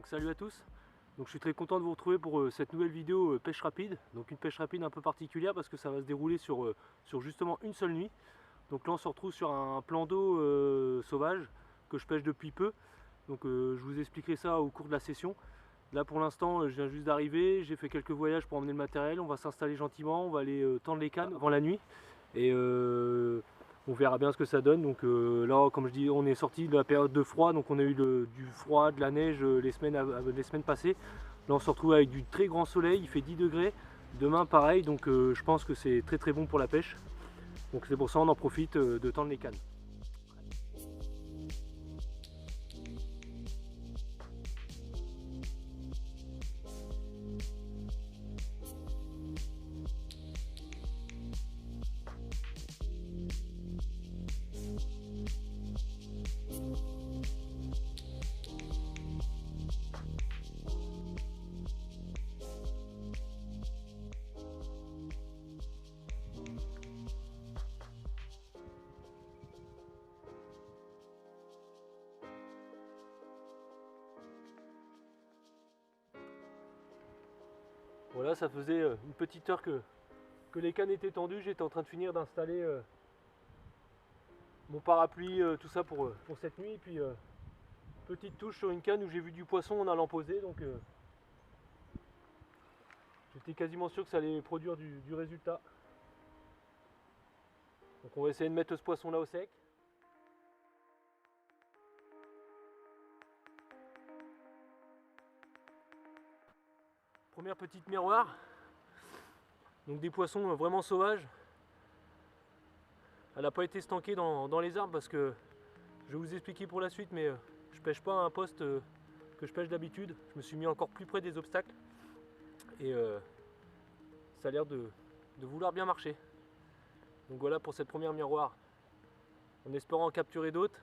salut à tous. Donc je suis très content de vous retrouver pour cette nouvelle vidéo pêche rapide. Donc une pêche rapide un peu particulière parce que ça va se dérouler sur justement une seule nuit. Donc là on se retrouve sur un plan d'eau sauvage que je pêche depuis peu. Donc je vous expliquerai ça au cours de la session. Là pour l'instant je viens juste d'arriver, j'ai fait quelques voyages pour emmener le matériel, on va s'installer gentiment, on va aller tendre les cannes avant la nuit. Et on verra bien ce que ça donne. Donc là, comme je dis, on est sorti de la période de froid, donc on a eu du froid, de la neige les semaines passées. Là, on se retrouve avec du très grand soleil, il fait 10 degrés. Demain, pareil, donc je pense que c'est très très bon pour la pêche. Donc c'est pour ça on en profite de tendre les cannes. Voilà, ça faisait une petite heure que les cannes étaient tendues. J'étais en train de finir d'installer mon parapluie, tout ça pour cette nuit. Et puis petite touche sur une canne où j'ai vu du poisson en allant poser. Donc j'étais quasiment sûr que ça allait produire du résultat. Donc on va essayer de mettre ce poisson là au sec. Première petite miroir. Donc des poissons vraiment sauvages. Elle n'a pas été stankée dans les arbres parce que je vais vous expliquer pour la suite, mais je pêche pas à un poste que je pêche d'habitude. Je me suis mis encore plus près des obstacles et ça a l'air de vouloir bien marcher. Donc voilà pour cette première miroir, en espérant en capturer d'autres.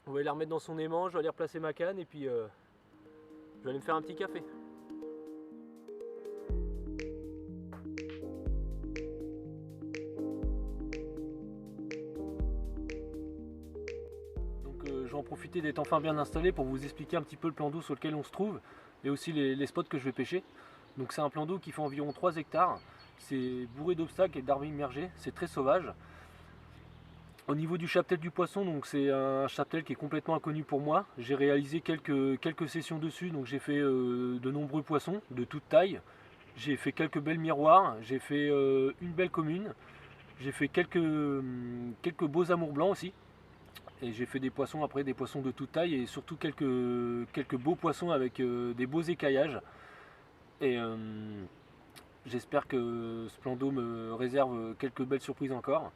On va aller la remettre dans son aimant, je vais aller replacer ma canne et puis je vais aller me faire un petit café. Je vais en profiter d'être enfin bien installé pour vous expliquer un petit peu le plan d'eau sur lequel on se trouve et aussi les spots que je vais pêcher. Donc c'est un plan d'eau qui fait environ 3 hectares, c'est bourré d'obstacles et d'arbres immergés, c'est très sauvage. Au niveau du cheptel du poisson, donc c'est un cheptel qui est complètement inconnu pour moi. J'ai réalisé quelques sessions dessus, donc j'ai fait de nombreux poissons de toute taille. J'ai fait quelques belles miroirs, j'ai fait une belle commune, j'ai fait quelques beaux amours blancs aussi. Et j'ai fait des poissons après, des poissons de toute taille et surtout quelques beaux poissons avec des beaux écaillages. Et j'espère que ce plan d'eau me réserve quelques belles surprises encore.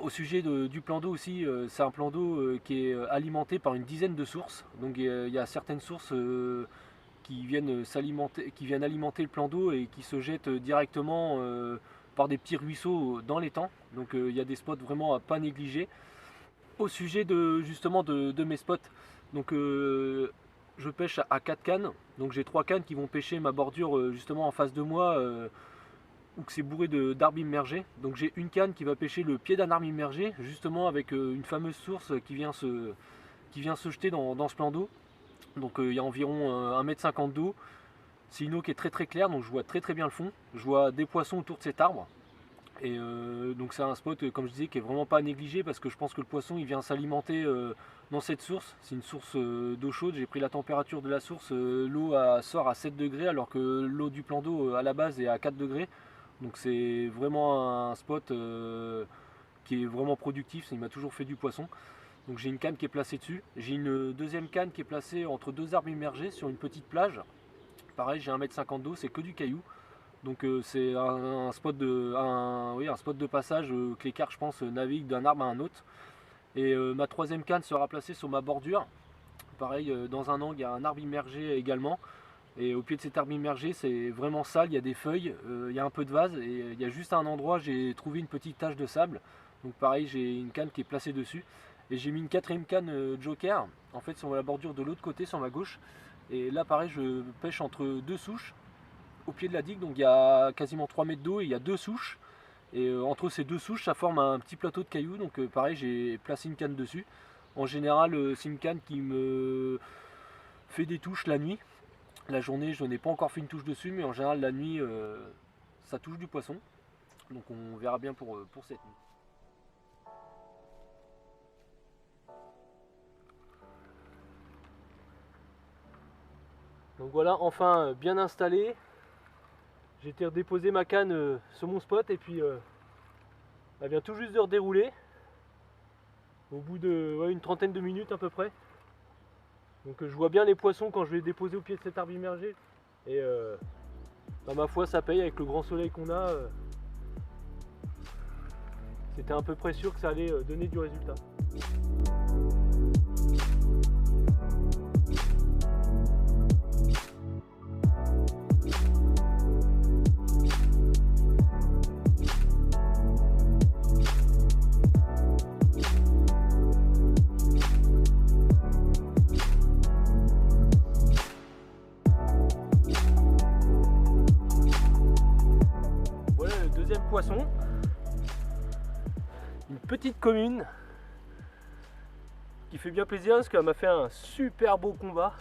Au sujet du plan d'eau aussi, c'est un plan d'eau qui est alimenté par une dizaine de sources. Donc il y a certaines sources qui viennent alimenter le plan d'eau et qui se jettent directement par des petits ruisseaux dans l'étang. Donc il y a des spots vraiment à pas négliger. Au sujet justement de mes spots, donc je pêche à 4 cannes, donc j'ai 3 cannes qui vont pêcher ma bordure justement en face de moi où c'est bourré d'arbres immergés. Donc j'ai une canne qui va pêcher le pied d'un arbre immergé justement avec une fameuse source qui vient se jeter dans ce plan d'eau. Donc il y a environ 1,50 m d'eau. C'est une eau qui est très claire, donc je vois très bien le fond. Je vois des poissons autour de cet arbre. Et donc c'est un spot, comme je disais, qui est vraiment pas à négliger parce que je pense que le poisson il vient s'alimenter dans cette source. C'est une source d'eau chaude, j'ai pris la température de la source, l'eau sort à 7 degrés alors que l'eau du plan d'eau à la base est à 4 degrés. Donc c'est vraiment un spot qui est vraiment productif, il m'a toujours fait du poisson. Donc j'ai une canne qui est placée dessus. J'ai une deuxième canne qui est placée entre deux arbres immergés sur une petite plage. Pareil, j'ai 1,50 m d'eau, c'est que du caillou. Donc c'est un spot de passage que les carpes, je pense, naviguent d'un arbre à un autre. Et ma troisième canne sera placée sur ma bordure. Pareil, dans un angle, il y a un arbre immergé également. Et au pied de cet arbre immergé, c'est vraiment sale, il y a des feuilles, il y a un peu de vase. Et il y a juste un endroit, j'ai trouvé une petite tache de sable. Donc pareil, j'ai une canne qui est placée dessus. Et j'ai mis une quatrième canne joker, en fait sur la bordure de l'autre côté, sur ma gauche. Et là pareil, je pêche entre deux souches au pied de la digue, donc il y a quasiment 3 mètres d'eau et il y a deux souches. Et entre ces deux souches, ça forme un petit plateau de cailloux, donc pareil, j'ai placé une canne dessus. En général, c'est une canne qui me fait des touches la nuit. La journée, je n'ai pas encore fait une touche dessus, mais en général, la nuit, ça touche du poisson. Donc on verra bien pour cette nuit. Donc voilà, enfin bien installé. J'ai été redéposer ma canne sur mon spot et puis elle vient tout juste de redérouler. Au bout de une trentaine de minutes à peu près. Donc je vois bien les poissons quand je vais les déposer au pied de cet arbre immergé. Et ma foi, ça paye avec le grand soleil qu'on a. C'était à peu près sûr que ça allait donner du résultat. Poisson, une petite commune qui fait bien plaisir parce qu'elle m'a fait un super beau combat.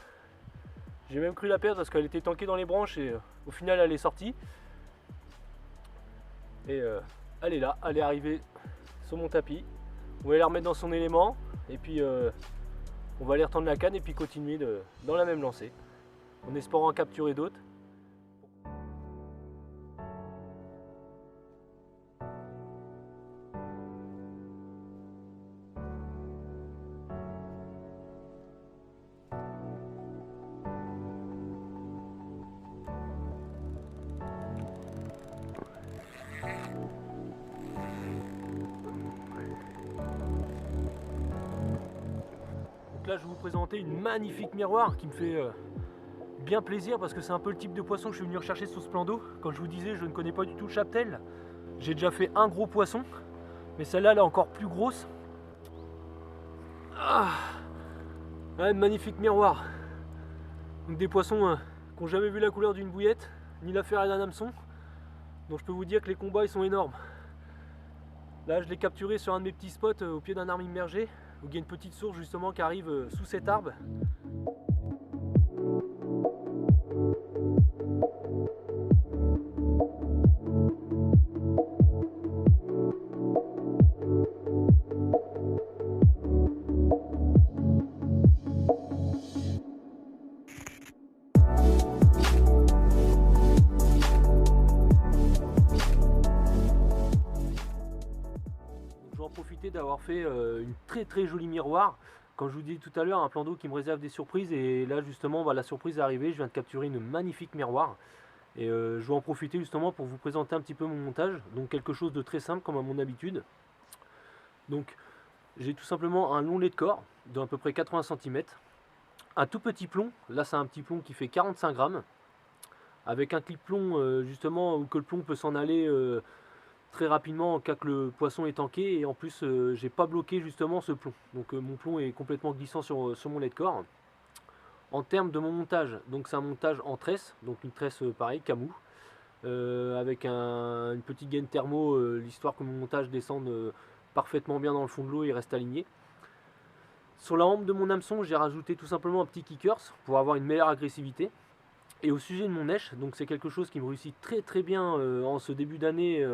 J'ai même cru la perdre parce qu'elle était tankée dans les branches et au final elle est sortie et elle est là, elle est arrivée sur mon tapis. On va la remettre dans son élément et puis on va aller retendre la canne et puis continuer dans la même lancée en espérant en capturer d'autres. Là je vais vous présenter une magnifique miroir qui me fait bien plaisir parce que c'est un peu le type de poisson que je suis venu rechercher sur ce plan d'eau. Comme je vous disais, je ne connais pas du tout le chaptel. J'ai déjà fait un gros poisson, mais celle-là elle est encore plus grosse. Une magnifique miroir. Donc des poissons qui n'ont jamais vu la couleur d'une bouillette, ni la ferraille d'un hameçon. Donc je peux vous dire que les combats ils sont énormes. Là je l'ai capturé sur un de mes petits spots au pied d'un arbre immergé, où il y a une petite source justement qui arrive sous cet arbre. D'avoir fait une très jolie miroir. Comme je vous disais tout à l'heure, un plan d'eau qui me réserve des surprises et là justement la surprise est arrivée. Je viens de capturer une magnifique miroir et je vais en profiter justement pour vous présenter un petit peu mon montage. Donc quelque chose de très simple comme à mon habitude. Donc j'ai tout simplement un long lait de corps d'à peu près 80 cm, un tout petit plomb, là c'est un petit plomb qui fait 45 grammes, avec un clip plomb justement où que le plomb peut s'en aller très rapidement en cas que le poisson est tanké, et en plus j'ai pas bloqué justement ce plomb, donc mon plomb est complètement glissant sur mon lait de corps. En termes de mon montage, donc c'est un montage en tresse, donc une tresse pareil, Camou, avec une petite gaine thermo, l'histoire que mon montage descende parfaitement bien dans le fond de l'eau et reste aligné. Sur la hampe de mon hameçon, j'ai rajouté tout simplement un petit kickers pour avoir une meilleure agressivité. Et au sujet de mon nèche, donc c'est quelque chose qui me réussit très bien en ce début d'année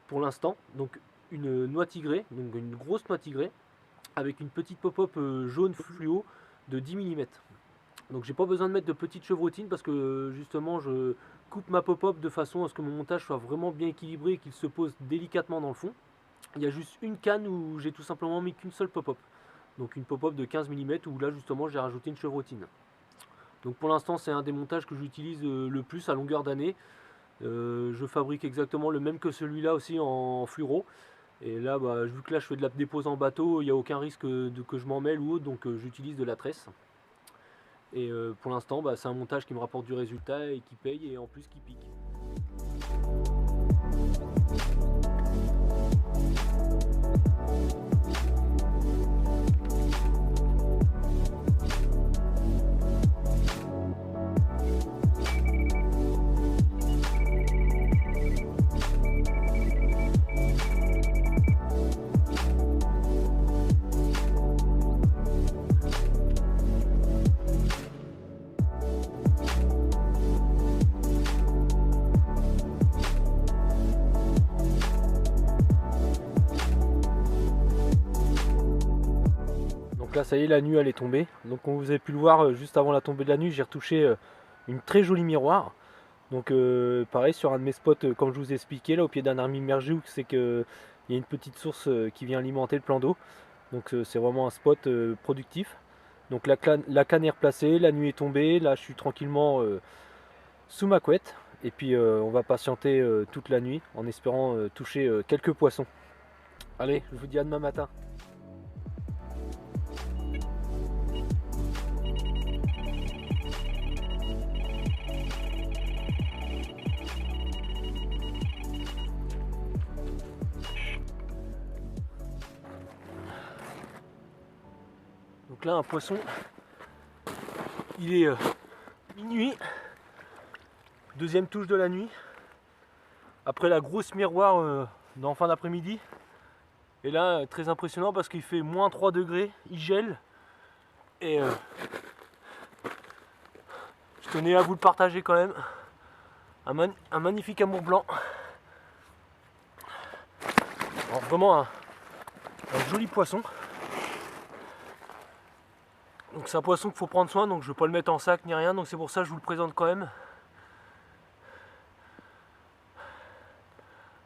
pour l'instant. Donc une noix tigrée, donc une grosse noix tigrée, avec une petite pop-up jaune fluo de 10 mm. Donc j'ai pas besoin de mettre de petites chevrotines parce que justement je coupe ma pop-up de façon à ce que mon montage soit vraiment bien équilibré et qu'il se pose délicatement dans le fond. Il y a juste une canne où j'ai tout simplement mis qu'une seule pop-up. Donc une pop-up de 15 mm où là justement j'ai rajouté une chevrotine. Donc pour l'instant c'est un des montages que j'utilise le plus à longueur d'année. Je fabrique exactement le même que celui-là aussi en fluoro. Et là vu que là je fais de la dépose en bateau, il n'y a aucun risque que je m'en mêle ou autre, donc j'utilise de la tresse. Et pour l'instant c'est un montage qui me rapporte du résultat et qui paye et en plus qui pique. Donc là ça y est, la nuit elle est tombée. Donc comme vous avez pu le voir juste avant la tombée de la nuit, j'ai retouché une très jolie miroir. Donc pareil sur un de mes spots, comme je vous ai expliqué là au pied d'un arbre immergé, où c'est que il y a une petite source qui vient alimenter le plan d'eau. Donc c'est vraiment un spot productif. Donc la canne est replacée, la nuit est tombée, là je suis tranquillement sous ma couette. Et puis on va patienter toute la nuit en espérant toucher quelques poissons. Allez, je vous dis à demain matin. Donc là un poisson, il est minuit, deuxième touche de la nuit, après la grosse miroir en fin d'après-midi. Et là très impressionnant parce qu'il fait moins 3 degrés, il gèle. Et je tenais à vous le partager quand même. Un magnifique amour blanc. Alors vraiment un joli poisson. Donc c'est un poisson qu'il faut prendre soin, donc je ne vais pas le mettre en sac ni rien, donc c'est pour ça que je vous le présente quand même.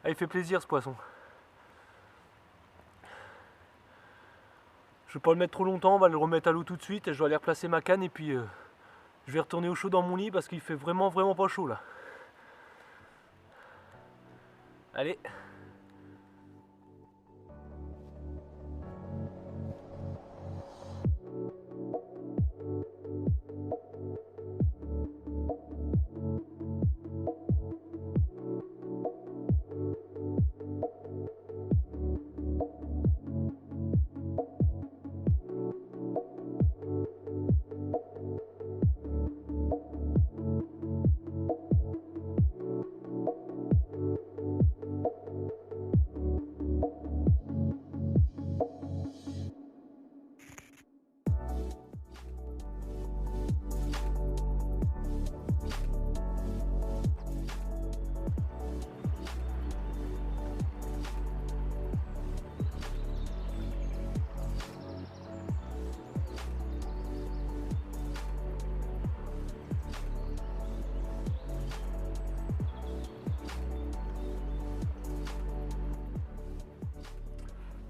Ah, il fait plaisir ce poisson. Je ne vais pas le mettre trop longtemps, on va le remettre à l'eau tout de suite, et je vais aller replacer ma canne et puis je vais retourner au chaud dans mon lit parce qu'il fait vraiment pas chaud là. Allez.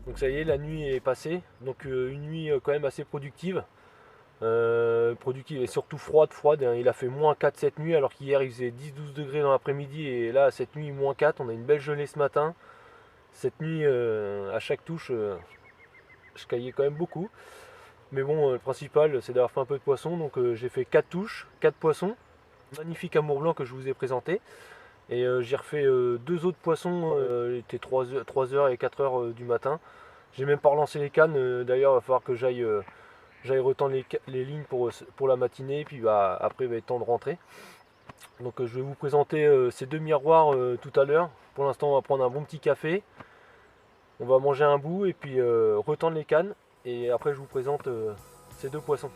Donc ça y est, la nuit est passée, donc une nuit quand même assez productive. Productive et surtout froide, hein. Il a fait moins 4 cette nuit alors qu'hier il faisait 10-12 degrés dans l'après-midi et là cette nuit moins 4, on a une belle gelée ce matin. Cette nuit à chaque touche je caillais quand même beaucoup. Mais bon le principal c'est d'avoir fait un peu de poisson, donc j'ai fait 4 touches, 4 poissons. Magnifique amour blanc que je vous ai présenté. Et j'ai refait 2 autres poissons, il était 3h et 4h du matin. J'ai même pas relancé les cannes, d'ailleurs il va falloir que j'aille retendre les lignes pour la matinée, puis bah, après il va être temps de rentrer. Donc je vais vous présenter ces 2 miroirs tout à l'heure. Pour l'instant on va prendre un bon petit café, on va manger un bout et puis retendre les cannes. Et après je vous présente ces 2 poissons.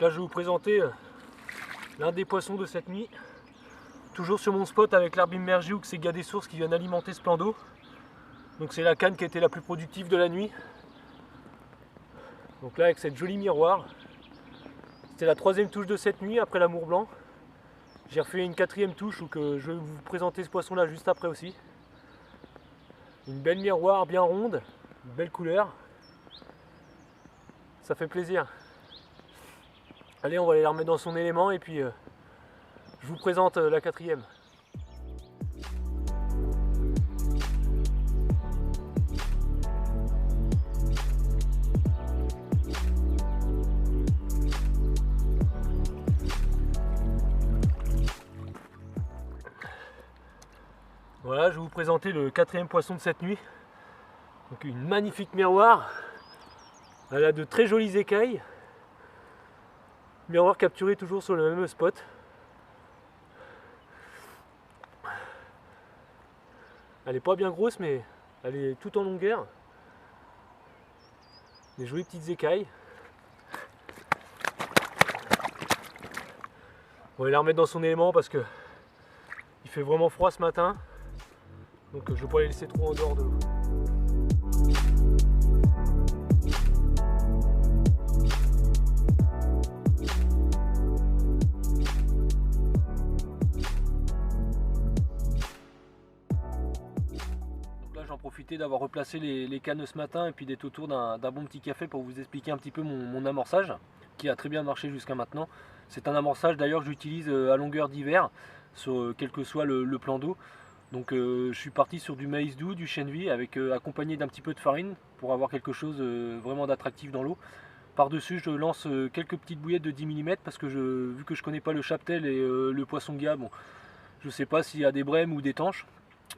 là je vais vous présenter l'un des poissons de cette nuit. Toujours sur mon spot avec l'herbe immergée ou que c'est gars des sources qui viennent alimenter ce plan d'eau. Donc c'est la canne qui a été la plus productive de la nuit. Donc là avec cette jolie miroir. C'était la 3e touche de cette nuit après l'amour blanc. J'ai refait une 4e touche où que je vais vous présenter ce poisson là juste après aussi. Une belle miroir bien ronde, une belle couleur. Ça fait plaisir. Allez, on va aller la remettre dans son élément et puis je vous présente la 4e. Voilà, je vais vous présenter le 4e poisson de cette nuit. Donc une magnifique miroir. Elle a de très jolies écailles. Miroir capturé toujours sur le même spot. Elle n'est pas bien grosse mais elle est tout en longueur. Des jolies petites écailles. On va la remettre dans son élément parce que il fait vraiment froid ce matin. Donc je ne vais pas les laisser trop en dehors de l'eau. J'en profitais d'avoir replacé les cannes ce matin et puis d'être autour d'un bon petit café pour vous expliquer un petit peu mon amorçage qui a très bien marché jusqu'à maintenant. C'est un amorçage d'ailleurs que j'utilise à longueur d'hiver sur quel que soit le plan d'eau. Donc je suis parti sur du maïs doux, du chènevis avec accompagné d'un petit peu de farine pour avoir quelque chose vraiment d'attractif dans l'eau. Par-dessus je lance quelques petites bouillettes de 10 mm parce que vu que je connais pas le chaptel et le poisson-gua, bon, je sais pas s'il y a des brèmes ou des tanches.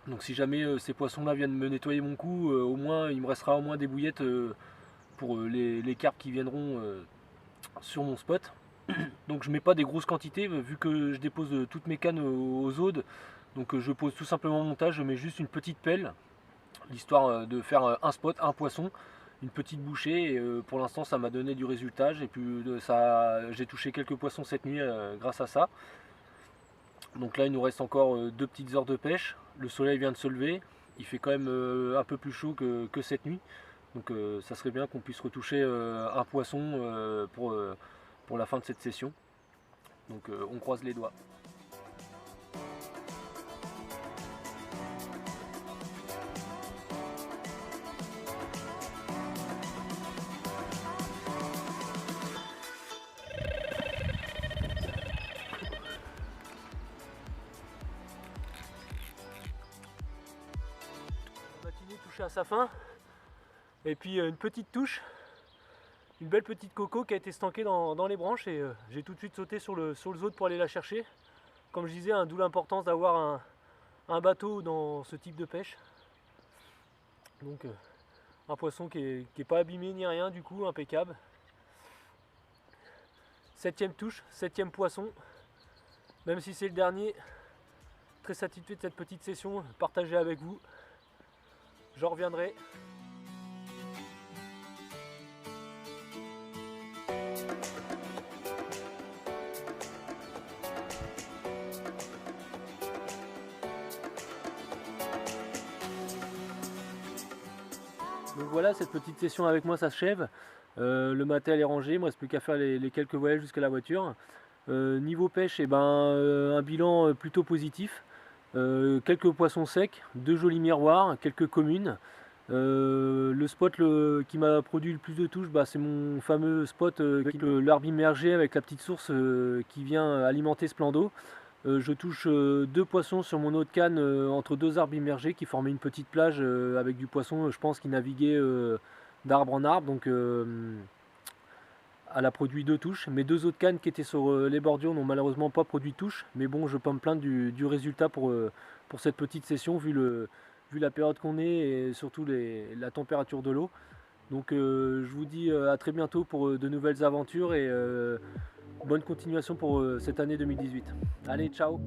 Donc si jamais ces poissons là viennent me nettoyer mon cou, au moins il me restera au moins des bouillettes pour les carpes qui viendront sur mon spot. Donc je mets pas des grosses quantités vu que je dépose toutes mes cannes aux audes. Donc je pose tout simplement mon montage, je mets juste une petite pelle, l'histoire de faire un spot, un poisson, une petite bouchée. Et pour l'instant ça m'a donné du résultat. J'ai touché quelques poissons cette nuit grâce à ça. Donc là il nous reste encore 2 petites heures de pêche. Le soleil vient de se lever, il fait quand même un peu plus chaud que cette nuit. Donc ça serait bien qu'on puisse retoucher un poisson pour la fin de cette session. Donc on croise les doigts. Touché à sa fin et puis une petite touche, une belle petite coco qui a été stankée dans les branches et j'ai tout de suite sauté sur le zode pour aller la chercher. Comme je disais, d'où l'importance d'avoir un bateau dans ce type de pêche. Donc un poisson qui est pas abîmé ni rien, du coup impeccable. 7e touche, 7e poisson, même si c'est le dernier. Très satisfait de cette petite session partagée avec vous. J'en reviendrai. Donc voilà, cette petite session avec moi s'achève. Le matériel est rangé, il ne me reste plus qu'à faire les quelques voyages jusqu'à la voiture. Niveau pêche, un bilan plutôt positif. Quelques poissons secs, 2 jolis miroirs, quelques communes. Le spot qui m'a produit le plus de touches, c'est mon fameux spot avec l'herbe immergée avec la petite source qui vient alimenter ce plan d'eau. Je touche 2 poissons sur mon eau de canne entre 2 arbres immergés qui formaient une petite plage avec du poisson, je pense, qui naviguait d'arbre en arbre. Donc elle a produit 2 touches. Mes 2 autres cannes qui étaient sur les bordures n'ont malheureusement pas produit de touche. Mais bon, je peux me plaindre du résultat pour cette petite session vu la période qu'on est et surtout la température de l'eau. Donc je vous dis à très bientôt pour de nouvelles aventures et bonne continuation pour cette année 2018. Allez, ciao!